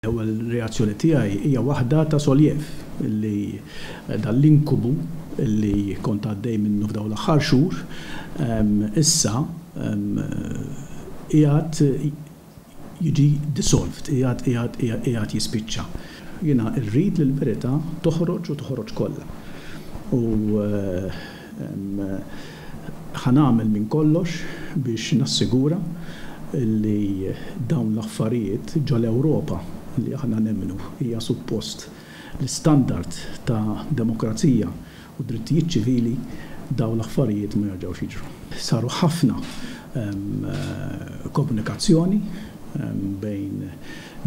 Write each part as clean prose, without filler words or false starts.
Il-reazzjoni tiegħi hija waħda ta' soljef li dal-inkubu li kont għaddej minnu f'dawn l-aħħar xhur issa qiegħed jiġi dissolved, qiegħed jispiċċa. Jiena rrid li l-verità toħroġ u toħroġ kollha. U ħanagħmel minn kollox biex nassigura li dawn l-affarijiet ġol-Ewropa li aħna nemmnu hija suppost l-standard ta' demokrazija u drittijiet ċivili dawn l-affarijiet ma jerġgħux jiġru. Saru ħafna komunikazzjoni bejn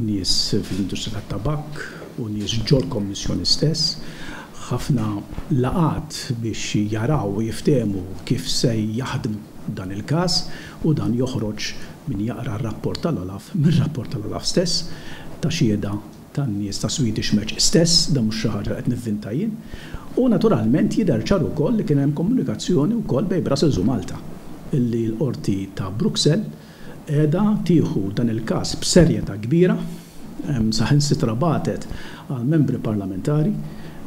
nies fil-industrija tat-tabakk u nies ġol-Kommissjoni stess, ħafna laqat biex jaraw u jiftehmu kif se jaħdmu dan il-każ u dan joħroġ min jaqra r-rapport tal-Olaf mir-rapport tal-Olaf stess ta' xhieda tan-nies ta' Swedish Match stess, da mhux xi ħaġa qed nivvinta jien. U naturalment jidher ċar ukoll li kien hemm komunikazzjoni wkoll bejn Brussels u Malta illi l-qorti ta' Bruxelles qiegħda tieħu dan il-każ b'serjetà kbira saħansitra bagħtet għal membri parlamentari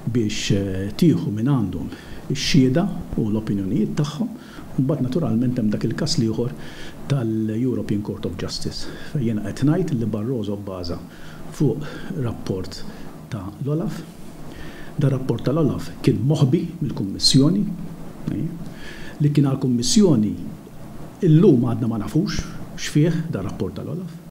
biex tieħu minn għandhom ix-xhieda u l-opinjonijiet tagħhom. Mbagħad naturalment hemm dak il-każ ieħor tal-European Court of Justice fejn jiena qed ngħid li Barroso bbaża fuq rapport ta' l-Olaf. Da rapport tal-Olaf kien moħbi mill-Kummissjoni li kien għall-Kummissjoni illum għadna ma nafux x'fih da rapport tal-Olaf.